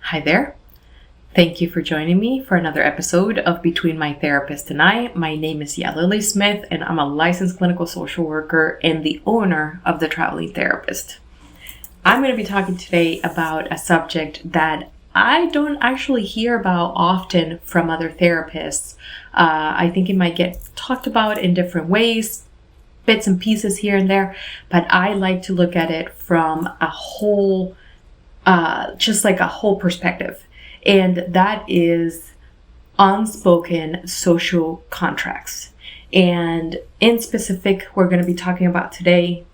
Hi there. Thank you for joining me for another episode of Between My Therapist and I. My name is Lily Smith, and I'm a licensed clinical social worker and the owner of The Traveling Therapist. I'm going to be talking today about a subject that I don't actually hear about often from other therapists. I think it might get talked about in different ways, bits and pieces here and there, but I like to look at it from a whole, just like a whole perspective. And that is unspoken social contracts. And in specific, we're going to be talking about today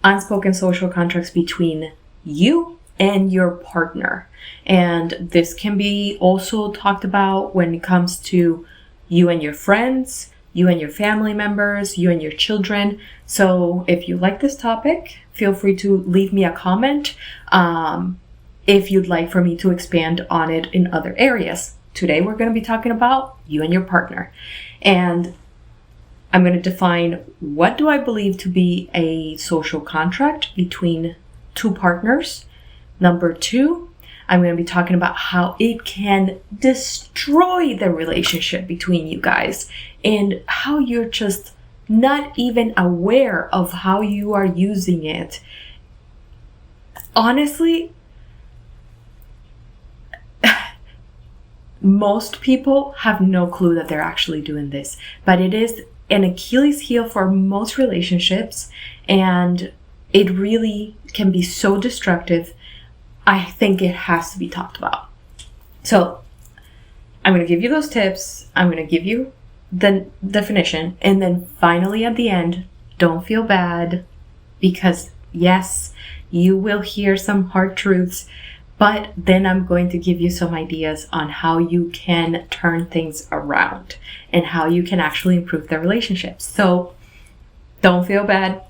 unspoken social contracts between you and your partner. And this can be also talked about when it comes to you and your friends, you and your family members, you and your children. So if you like this topic, feel free to leave me a comment. If you'd like for me to expand on it in other areas. Today, we're going to be talking about you and your partner. And I'm going to define what do I believe to be a social contract between two partners. Number two, I'm going to be talking about how it can destroy the relationship between you guys and how you're just not even aware of how you are using it. Honestly, most people have no clue that they're actually doing this, but it is an Achilles heel for most relationships, and it really can be so destructive. I think it has to be talked about. So I'm going to give you those tips. I'm going to give you the definition, and then finally at the end, don't feel bad, because yes, you will hear some hard truths. But then I'm going to give you some ideas on how you can turn things around and how you can actually improve the relationship. So don't feel bad.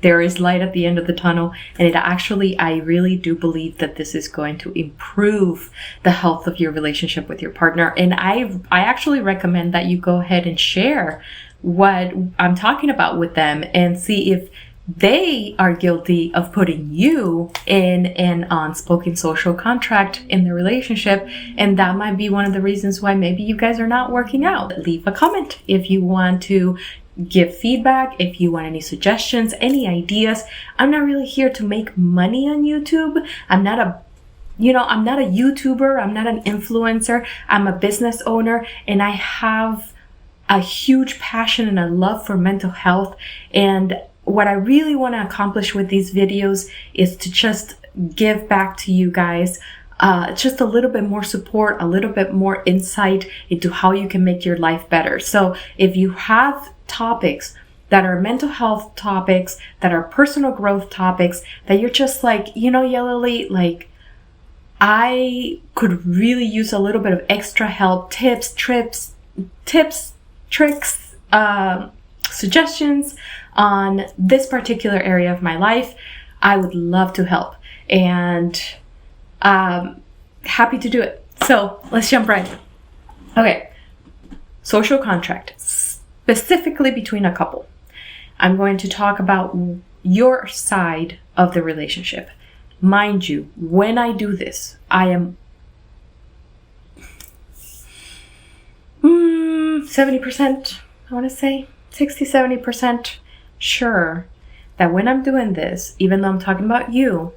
There is light at the end of the tunnel. And I really do believe that this is going to improve the health of your relationship with your partner. And I actually recommend that you go ahead and share what I'm talking about with them and see if they are guilty of putting you in an unspoken social contract in the relationship. And that might be one of the reasons why maybe you guys are not working out. Leave a comment if you want to give feedback, if you want any suggestions, any ideas. I'm not really here to make money on YouTube. I'm not a YouTuber. I'm not an influencer. I'm a business owner, and I have a huge passion and a love for mental health. And what I really want to accomplish with these videos is to just give back to you guys just a little bit more support, a little bit more insight into how you can make your life better. So if you have topics that are mental health topics, that are personal growth topics, that you're just like, Lily, like, I could really use a little bit of extra help, tips, tricks, suggestions on this particular area of my life, I would love to help, and happy to do it. So let's jump right in. Okay, social contract, specifically between a couple. I'm going to talk about your side of the relationship. Mind you, when I do this, I am 70%, I want to say 60-70% sure that when I'm doing this, even though I'm talking about you,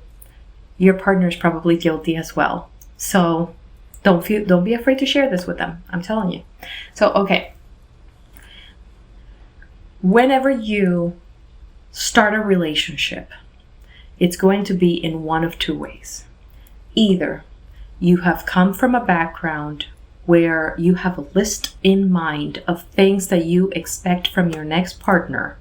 your partner is probably guilty as well. So don't be afraid to share this with them. I'm telling you. So, okay. Whenever you start a relationship, it's going to be in one of two ways. Either you have come from a background where you have a list in mind of things that you expect from your next partner.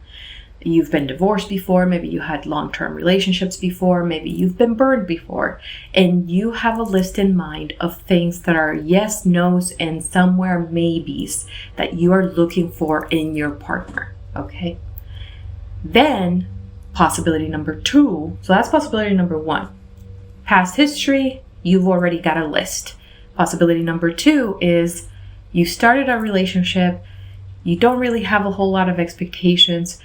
You've been divorced before, maybe you had long-term relationships before, maybe you've been burned before, and you have a list in mind of things that are yes, no's, and somewhere maybes that you are looking for in your partner, okay? Then, possibility number two, so that's possibility number one. Past history, you've already got a list. Possibility number two is you started a relationship, you don't really have a whole lot of expectations,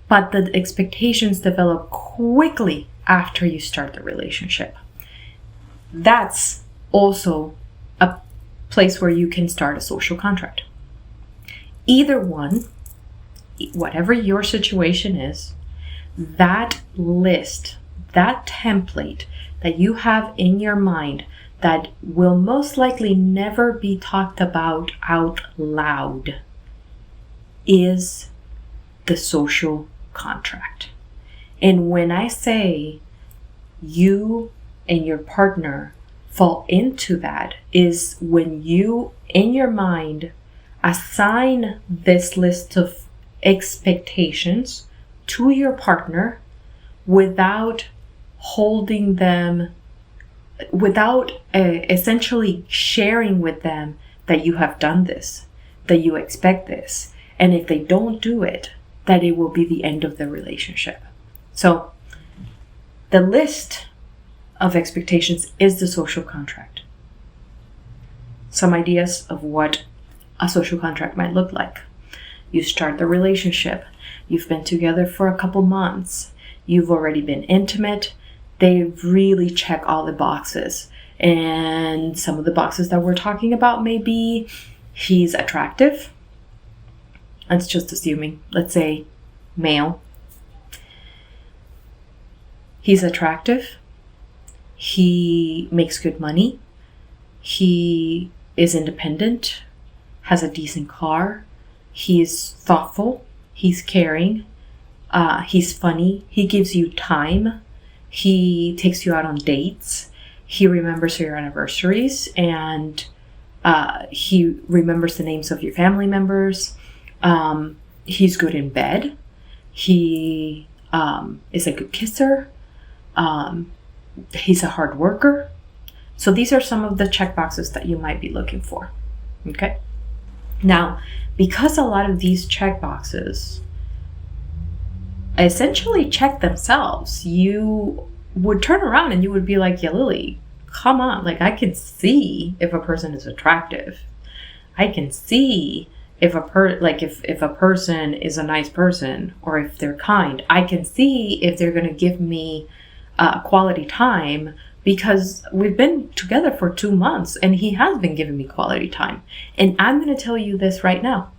but the expectations develop quickly after you start the relationship. That's also a place where you can start a social contract. Either one, whatever your situation is, that list, that template that you have in your mind that will most likely never be talked about out loud is the social contract. And when I say you and your partner fall into that, is when you, in your mind, assign this list of expectations to your partner without holding them, without essentially sharing with them that you have done this, that you expect this, and if they don't do it, that it will be the end of the relationship. So the list of expectations is the social contract. Some ideas of what a social contract might look like. You start the relationship. You've been together for a couple months. You've already been intimate. They really check all the boxes. And some of the boxes that we're talking about may be he's attractive. That's just assuming. Let's say male. He's attractive. He makes good money. He is independent, has a decent car. He's thoughtful. He's caring. He's funny. He gives you time. He takes you out on dates. He remembers your anniversaries, and he remembers the names of your family members. He's good in bed. He is a good kisser. He's a hard worker. So these are some of the check boxes that you might be looking for. Okay. Now, because a lot of these check boxes essentially check themselves, you would turn around and you would be like, yeah, Lily, come on. Like, I can see if a person is attractive. I can see if if a person is a nice person, or if they're kind. I can see if they're going to give me quality time, because we've been together for 2 months and he has been giving me quality time. And I'm going to tell you this right now.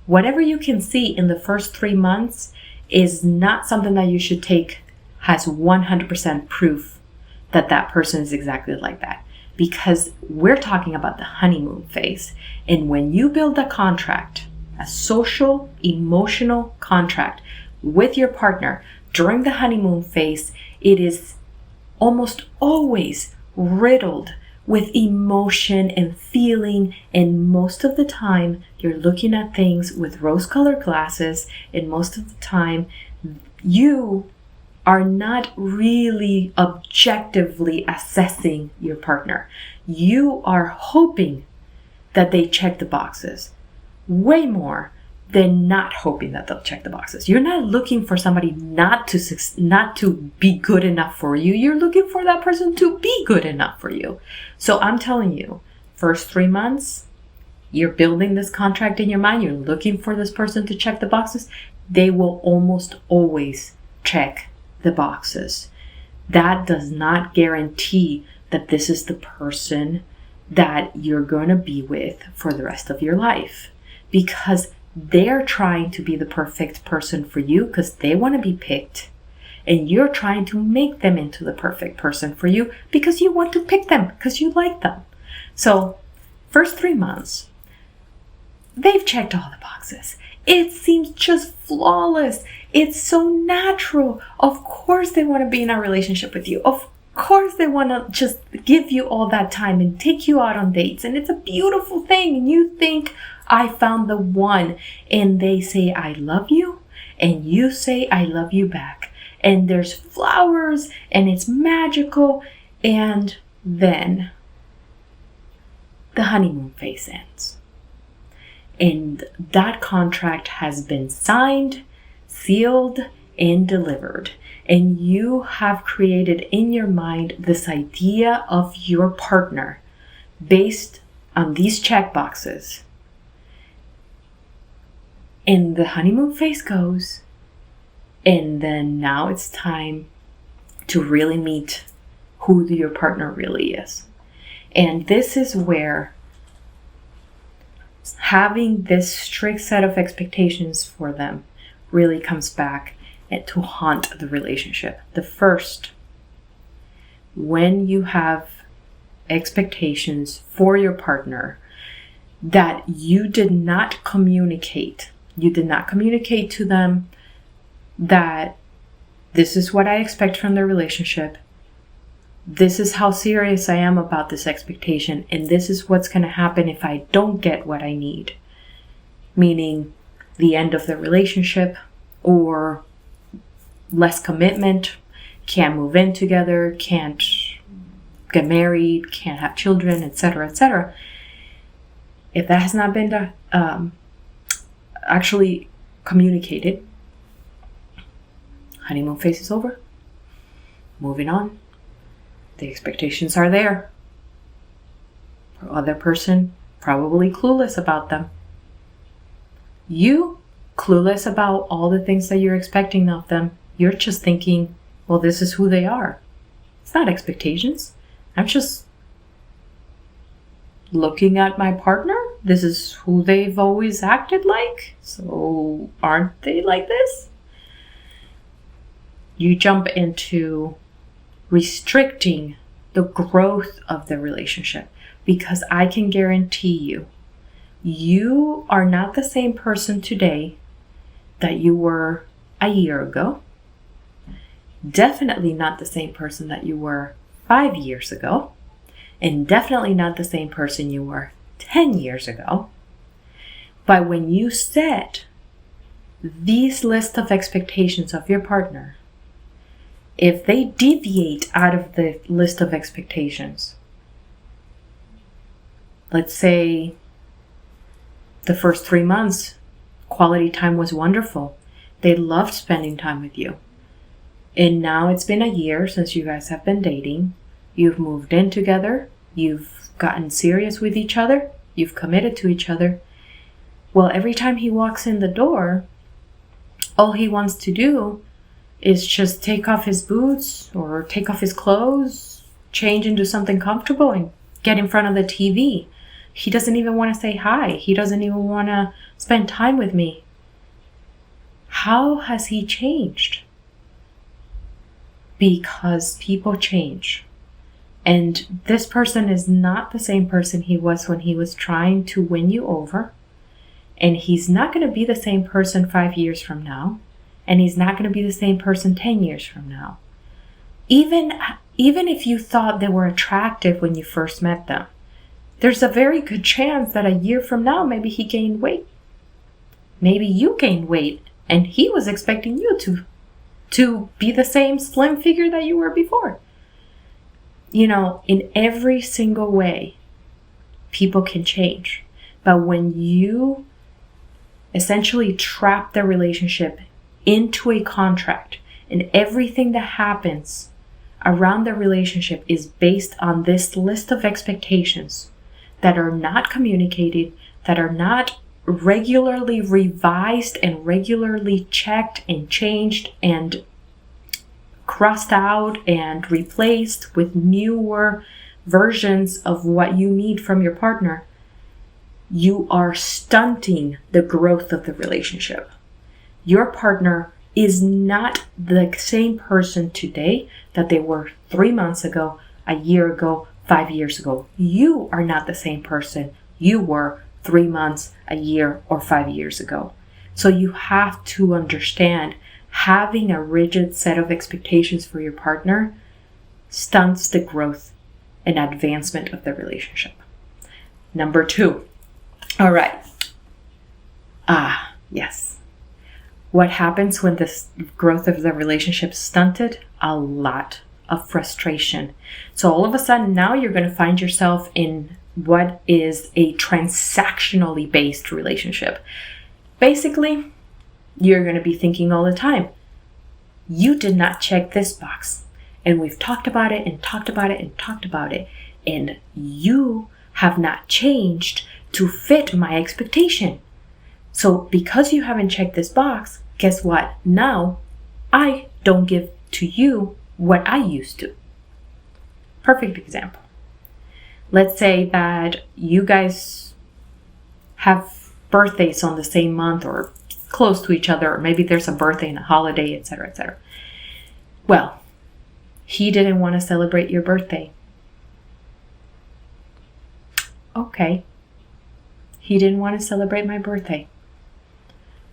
Whatever you can see in the first 3 months is not something that you should take as 100% proof that that person is exactly like that. Because we're talking about the honeymoon phase. And when you build a contract, a social, emotional contract with your partner during the honeymoon phase, it is almost always riddled with emotion and feeling, and most of the time you're looking at things with rose-colored glasses, and most of the time you are not really objectively assessing your partner. You are hoping that they check the boxes way more than not hoping that they'll check the boxes. You're not looking for somebody not to be good enough for you. You're looking for that person to be good enough for you. So I'm telling you, first 3 months, you're building this contract in your mind. You're looking for this person to check the boxes. They will almost always check the boxes. That does not guarantee that this is the person that you're going to be with for the rest of your life, because they're trying to be the perfect person for you because they want to be picked. And you're trying to make them into the perfect person for you because you want to pick them, because you like them. So, first 3 months, they've checked all the boxes. It seems just flawless. It's so natural. Of course they want to be in a relationship with you. Of course they want to just give you all that time and take you out on dates. And it's a beautiful thing. And you think, I found the one. And they say, I love you. And you say, I love you back. And there's flowers and it's magical. And then the honeymoon phase ends. And that contract has been signed, sealed, and delivered. And you have created in your mind this idea of your partner based on these check boxes. And the honeymoon phase goes, and then now it's time to really meet who your partner really is. And this is where having this strict set of expectations for them really comes back and to haunt the relationship. The first, when you have expectations for your partner that you did not communicate to them that this is what I expect from the relationship, this is how serious I am about this expectation, and this is what's going to happen if I don't get what I need. Meaning the end of the relationship, or less commitment, can't move in together, can't get married, can't have children, etc., etc. If that has not been actually communicated, honeymoon phase is over. Moving on. The expectations are there. The other person probably clueless about them. You clueless about all the things that you're expecting of them. You're just thinking, well, this is who they are. It's not expectations. I'm just looking at my partner. This is who they've always acted like. So aren't they like this? You jump into restricting the growth of the relationship, because I can guarantee you, you are not the same person today that you were a year ago. Definitely not the same person that you were 5 years ago, and definitely not the same person you were 10 years ago. But when you set these list of expectations of your partner, if they deviate out of the list of expectations, let's say the first 3 months, quality time was wonderful. They loved spending time with you. And now it's been a year since you guys have been dating. You've moved in together. You've gotten serious with each other. You've committed to each other. Well, every time he walks in the door, all he wants to do is just take off his boots or take off his clothes, change into something comfortable, and get in front of the TV. He doesn't even want to say hi. He doesn't even want to spend time with me. How has he changed? Because people change. And this person is not the same person he was when he was trying to win you over. And he's not going to be the same person 5 years from now. And he's not going to be the same person 10 years from now. Even if you thought they were attractive when you first met them, there's a very good chance that a year from now, maybe he gained weight. Maybe you gained weight and he was expecting you to be the same slim figure that you were before. You know, in every single way, people can change. But when you essentially trap the relationship into a contract, and everything that happens around the relationship is based on this list of expectations that are not communicated, that are not regularly revised and regularly checked and changed and crossed out and replaced with newer versions of what you need from your partner, you are stunting the growth of the relationship. Your partner is not the same person today that they were 3 months ago, a year ago, 5 years ago. You are not the same person you were 3 months, a year, or 5 years ago. So you have to understand, having a rigid set of expectations for your partner stunts the growth and advancement of the relationship. Number 2. All right. Yes. What happens when this growth of the relationship is stunted? A lot of frustration. So all of a sudden now you're going to find yourself in what is a transactionally based relationship. Basically, you're going to be thinking all the time, you did not check this box. And we've talked about it and talked about it and talked about it. And you have not changed to fit my expectation. So because you haven't checked this box, guess what? Now I don't give to you what I used to. Perfect example. Let's say that you guys have birthdays on the same month or close to each other, or maybe there's a birthday and a holiday, etc., etc. Well, he didn't want to celebrate your birthday. Okay. He didn't want to celebrate my birthday.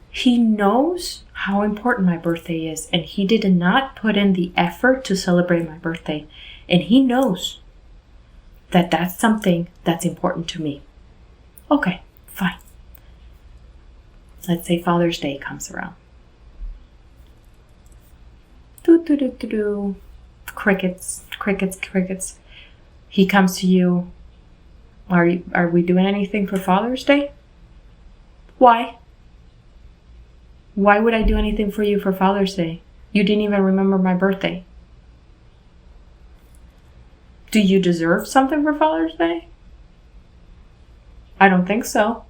He knows how important my birthday is, and he did not put in the effort to celebrate my birthday. And he knows that that's something that's important to me. Okay, fine. Let's say Father's Day comes around. Crickets, crickets, crickets. He comes to you. Are we doing anything for Father's Day? Why? Why would I do anything for you for Father's Day? You didn't even remember my birthday. Do you deserve something for Father's Day? I don't think so.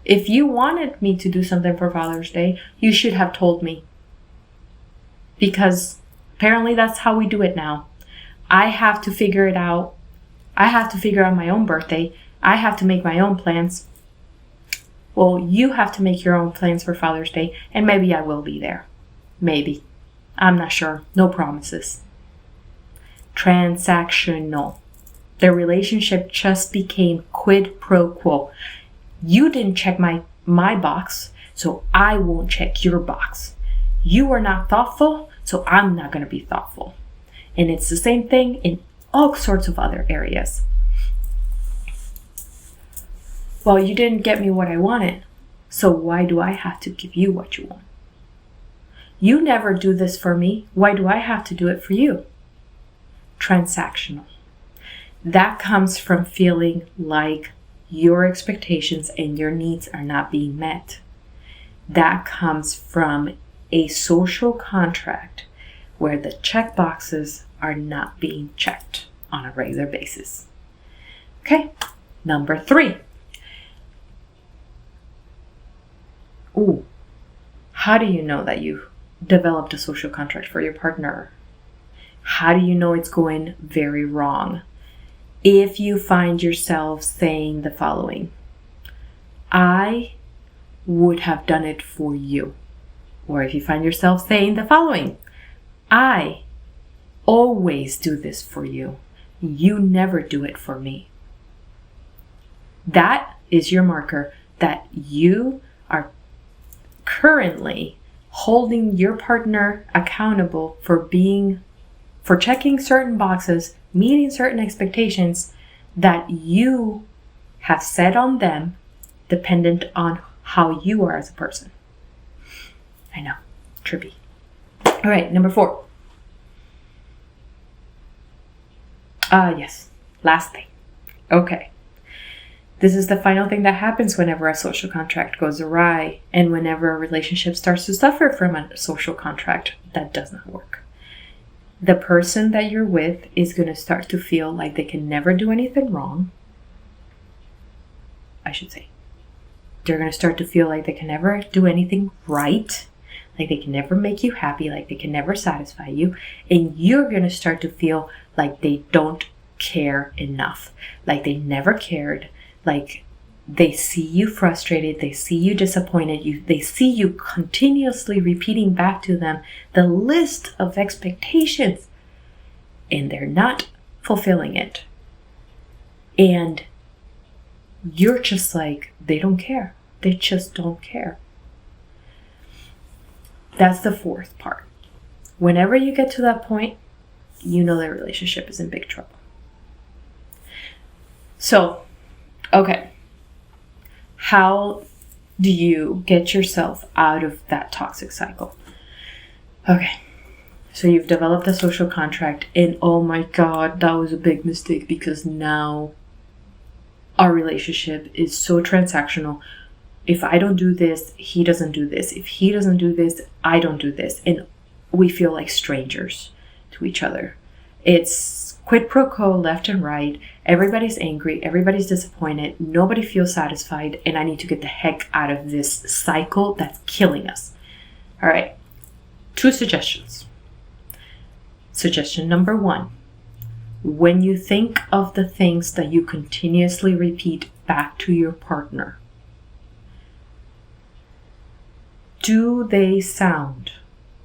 If you wanted me to do something for Father's Day, you should have told me. Because apparently that's how we do it now. I have to figure it out. I have to figure out my own birthday. I have to make my own plans. Well, you have to make your own plans for Father's Day, and maybe I will be there. Maybe. I'm not sure. No promises. Transactional. Their relationship just became quid pro quo. You didn't check my box, so I won't check your box. You are not thoughtful, so I'm not going to be thoughtful. And it's the same thing in all sorts of other areas. Well, you didn't get me what I wanted, so why do I have to give you what you want? You never do this for me. Why do I have to do it for you? Transactional. That comes from feeling like your expectations and your needs are not being met. That comes from a social contract where the check boxes are not being checked on a regular basis. Okay, number 3. Ooh, how do you know that you've developed a social contract for your partner? How do you know it's going very wrong? If you find yourself saying the following: I would have done it for you. Or if you find yourself saying the following: I always do this for you. You never do it for me. That is your marker that you are currently holding your partner accountable for checking certain boxes, meeting certain expectations that you have set on them, dependent on how you are as a person. I know, trippy. All right, number 4. Yes, last thing. Okay. This is the final thing that happens whenever a social contract goes awry and whenever a relationship starts to suffer from a social contract that does not work. The person that you're with is going to start to feel like they can never do anything wrong. I should say. They're going to start to feel like they can never do anything right. Like they can never make you happy. Like they can never satisfy you. And you're going to start to feel like they don't care enough. Like they never cared. Like they see you frustrated, they see you disappointed, they see you continuously repeating back to them the list of expectations, and they're not fulfilling it. And you're just like, they don't care. They just don't care. That's the 4th part. Whenever you get to that point, you know the relationship is in big trouble. So, okay, how do you get yourself out of that toxic cycle? Okay, so you've developed a social contract, and oh my God, that was a big mistake because now our relationship is so transactional. If I don't do this, he doesn't do this. If he doesn't do this, I don't do this. And we feel like strangers to each other. It's quid pro quo left and right. Everybody's angry. Everybody's disappointed. Nobody feels satisfied. And I need to get the heck out of this cycle that's killing us. All right. 2 suggestions. Suggestion number 1. when you think of the things that you continuously repeat back to your partner, do they sound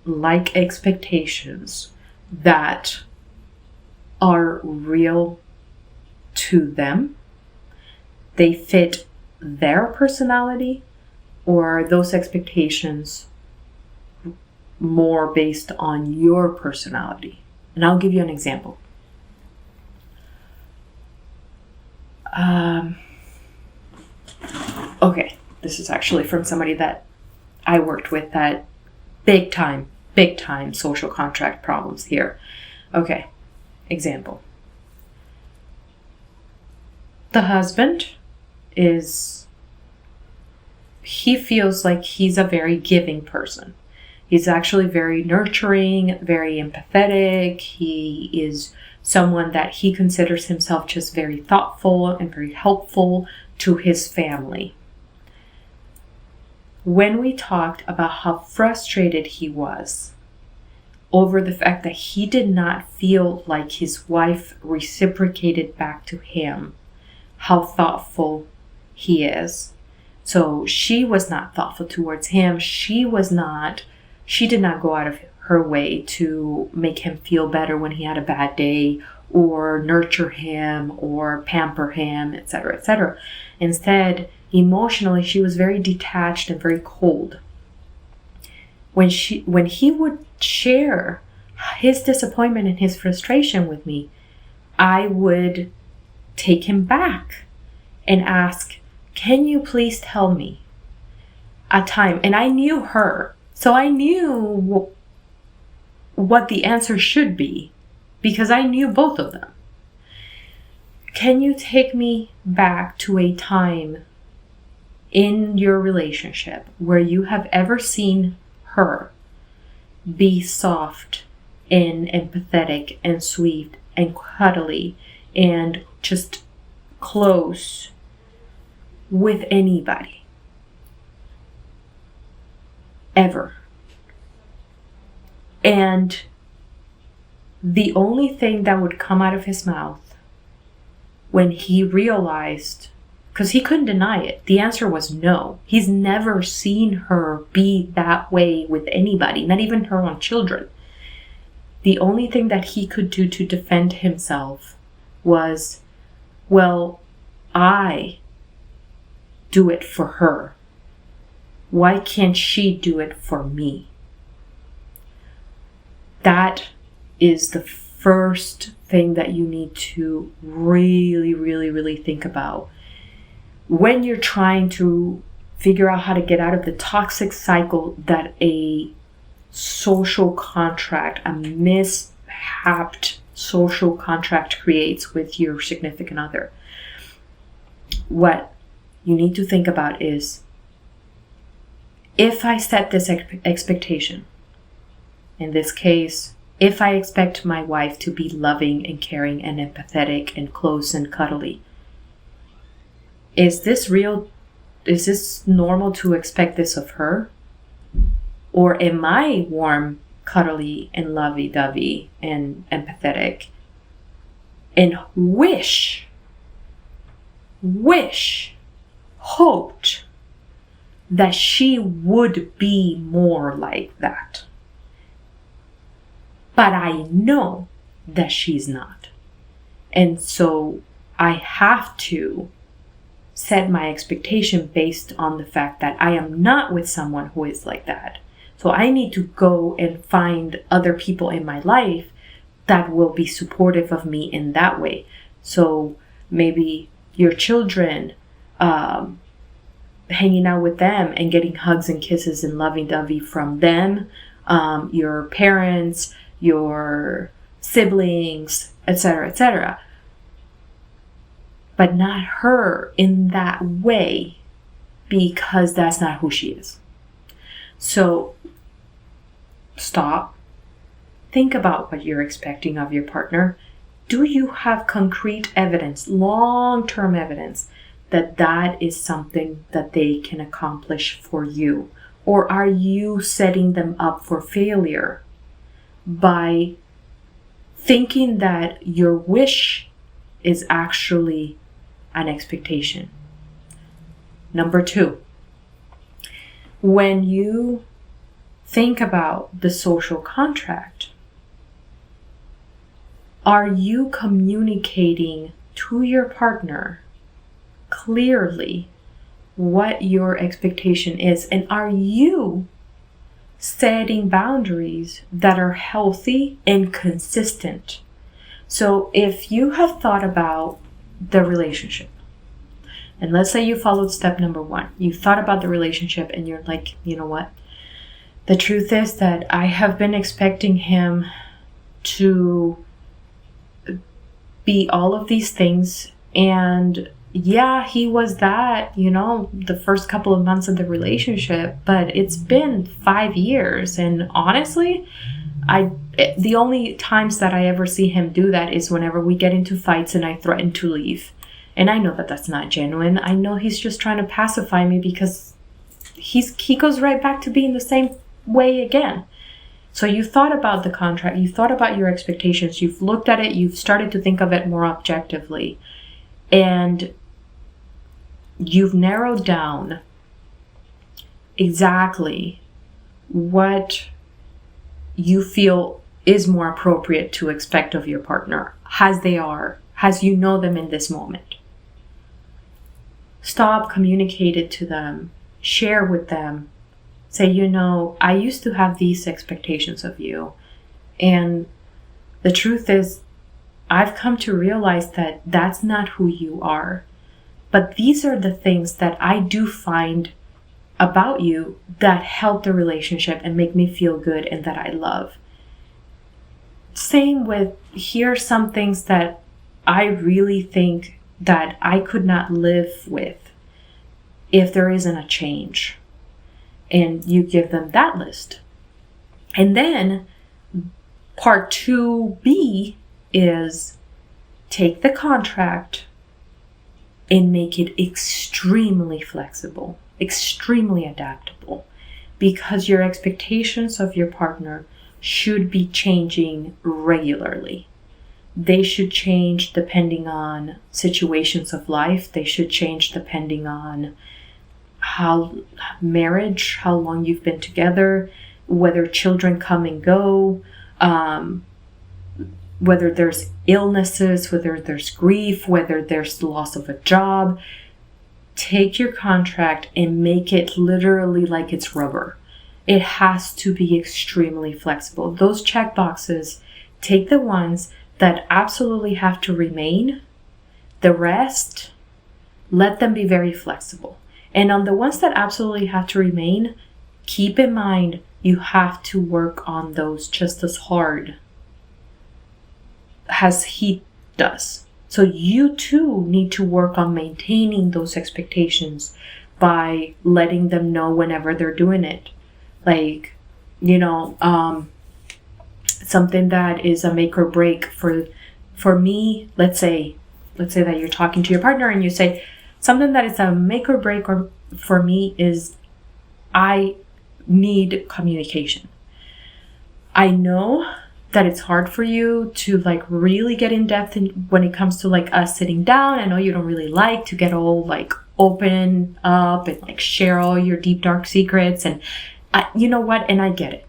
like expectations that are real to them? They fit their personality, or are those expectations more based on your personality? And I'll give you an example. Okay, this is actually from somebody that I worked with that big time social contract problems here. Okay, example. The husband he feels like he's a very giving person. He's actually very nurturing, very empathetic. He is someone that he considers himself just very thoughtful and very helpful to his family. When we talked about how frustrated he was over the fact that he did not feel like his wife reciprocated back to him how thoughtful he is. So she was not thoughtful towards him. She did not go out of her way to make him feel better when he had a bad day, or nurture him, or pamper him, etc., etc. Instead, emotionally, she was very detached and very cold. When he would share his disappointment and his frustration with me, I would take him back and ask, can you please tell me a time? And I knew her, so I knew what the answer should be, because I knew both of them. Can you take me back to a time in your relationship where you have ever seen her be soft and empathetic and sweet and cuddly and just close with anybody? Ever. And the only thing that would come out of his mouth when he realized, because he couldn't deny it, the answer was no. He's never seen her be that way with anybody, not even her own children. The only thing that he could do to defend himself was, well, I do it for her. Why can't she do it for me? That is the first thing that you need to really, really, really think about when you're trying to figure out how to get out of the toxic cycle that a social contract, a mishapped social contract creates with your significant other. What you need to think about is, if I set this expectation, in this case, if I expect my wife to be loving and caring and empathetic and close and cuddly, is this real? Is this normal to expect this of her? Or am I warm, cuddly, and lovey-dovey and empathetic and hoped that she would be more like that? But I know that she's not. And so I have to set my expectation based on the fact that I am not with someone who is like that. So I need to go and find other people in my life that will be supportive of me in that way. So maybe your children, hanging out with them and getting hugs and kisses and lovey-dovey from them, your parents, your siblings, etc., etc. But not her in that way, because that's not who she is. So stop. Think about what you're expecting of your partner. Do you have concrete evidence, long-term evidence, that that is something that they can accomplish for you? Or are you setting them up for failure by thinking that your wish is actually an expectation. Number 2, when you think about the social contract, are you communicating to your partner clearly what your expectation is? And are you setting boundaries that are healthy and consistent? So if you have thought about the relationship, and let's say you followed step number 1, you thought about the relationship and you're like, you know what? The truth is that I have been expecting him to be all of these things, and yeah, he was that, the first couple of months of the relationship, but it's been 5 years, and honestly, the only times that I ever see him do that is whenever we get into fights and I threaten to leave. And I know that that's not genuine. I know he's just trying to pacify me because he goes right back to being the same way again. So you thought about the contract, you thought about your expectations, you've looked at it, you've started to think of it more objectively, and you've narrowed down exactly what you feel is more appropriate to expect of your partner as you know them in this moment. Stop, communicate it to them, share with them. Say, I used to have these expectations of you. And the truth is, I've come to realize that that's not who you are. But these are the things that I do find about you that help the relationship and make me feel good and that I love. Same with, here are some things that I really think that I could not live with if there isn't a change. And you give them that list. And then part 2B is take the contract and make it extremely flexible, extremely adaptable, because your expectations of your partner should be changing regularly. They should change depending on situations of life. They should change depending on how long you've been together, whether children come and go, whether there's illnesses, whether there's grief, whether there's the loss of a job. Take your contract and make it literally like it's rubber. It has to be extremely flexible. Those check boxes, take the ones that absolutely have to remain. The rest, let them be very flexible. And on the ones that absolutely have to remain, keep in mind you have to work on those just as hard as he does. So you too need to work on maintaining those expectations by letting them know whenever they're doing it. Like, something that is a make or break for me, let's say that you're talking to your partner and you say, something that is a make or break for me is I need communication. I know that it's hard for you to really get in depth when it comes to us sitting down. I know you don't really like to get all open up and share all your deep dark secrets. And you know what? And I get it.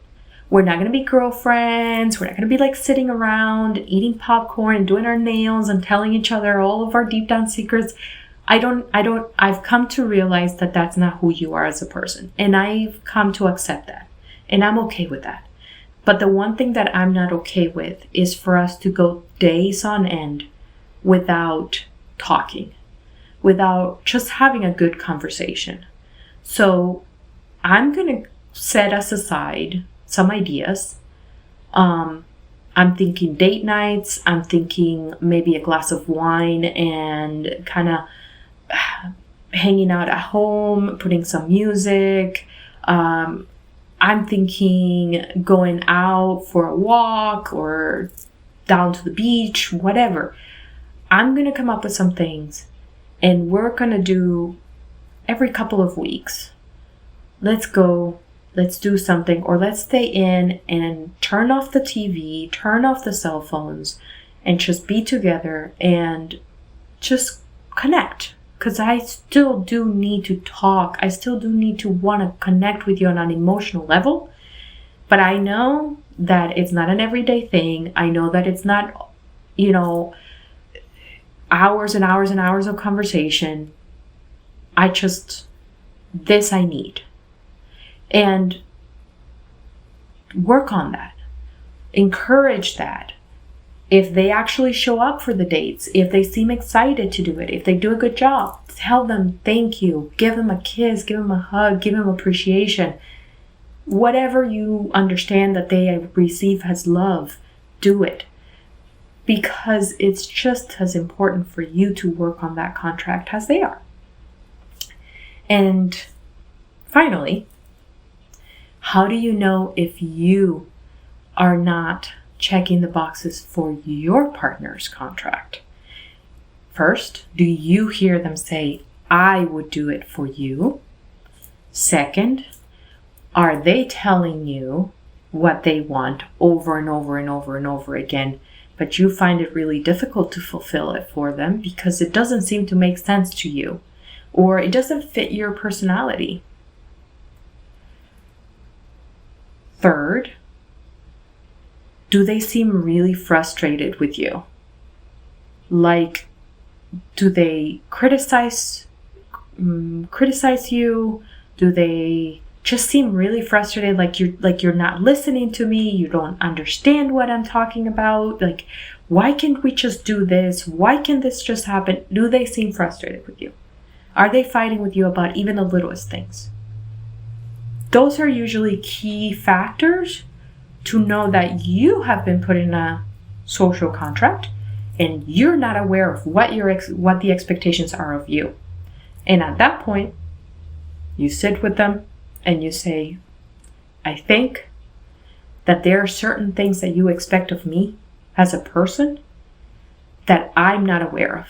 We're not going to be girlfriends. We're not going to be sitting around eating popcorn and doing our nails and telling each other all of our deep down secrets. I've come to realize that that's not who you are as a person. And I've come to accept that. And I'm okay with that. But the one thing that I'm not okay with is for us to go days on end without talking, without just having a good conversation. So I'm going to set us aside some ideas. I'm thinking date nights. I'm thinking maybe a glass of wine and kind of hanging out at home, putting some music. I'm thinking going out for a walk or down to the beach, whatever. I'm going to come up with some things and we're going to do every couple of weeks. Let's go let's do something, or let's stay in and turn off the TV, turn off the cell phones, and just be together and just connect. Because I still do need to talk. I still do need to want to connect with you on an emotional level. But I know that it's not an everyday thing. I know that it's not, hours and hours and hours of conversation. This I need. And work on that. Encourage that. If they actually show up for the dates, if they seem excited to do it, if they do a good job, tell them thank you. Give them a kiss, give them a hug, give them appreciation. Whatever you understand that they receive as love, do it. Because it's just as important for you to work on that contract as they are. And finally, how do you know if you are not checking the boxes for your partner's contract? First, do you hear them say, I would do it for you? Second, are they telling you what they want over and over and over and over again, but you find it really difficult to fulfill it for them because it doesn't seem to make sense to you, or it doesn't fit your personality? Third, do they seem really frustrated with you? Like, do they criticize you? Do they just seem really frustrated, like you're not listening to me, you don't understand what I'm talking about? Like, why can't we just do this? Why can't this just happen? Do they seem frustrated with you? Are they fighting with you about even the littlest things? Those are usually key factors to know that you have been put in a social contract and you're not aware of what the expectations are of you. And at that point, you sit with them and you say, I think that there are certain things that you expect of me as a person that I'm not aware of.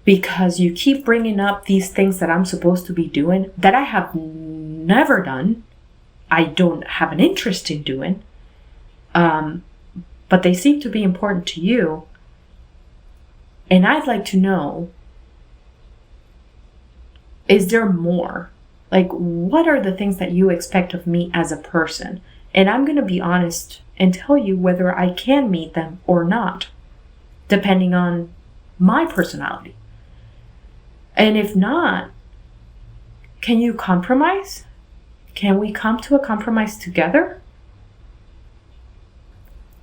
Because you keep bringing up these things that I'm supposed to be doing that I have never done. I don't have an interest in doing. But they seem to be important to you. And I'd like to know, is there more? Like, what are the things that you expect of me as a person? And I'm going to be honest and tell you whether I can meet them or not, depending on my personality. And if not, can you compromise? Can we come to a compromise together?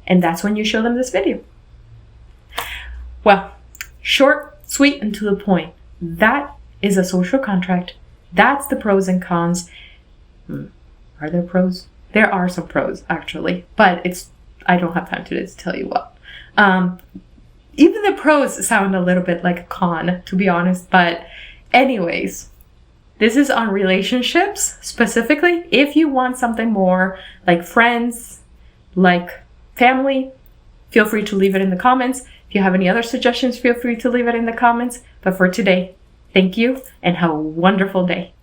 And that's when you show them this video. Well, short, sweet, and to the point. That is a social contract. That's the pros and cons. Are there pros? There are some pros, actually, but I don't have time to tell you what. Even the pros sound a little bit like a con, to be honest. But anyways, this is on relationships specifically. If you want something more like friends, like family, feel free to leave it in the comments. If you have any other suggestions, feel free to leave it in the comments. But for today, thank you and have a wonderful day.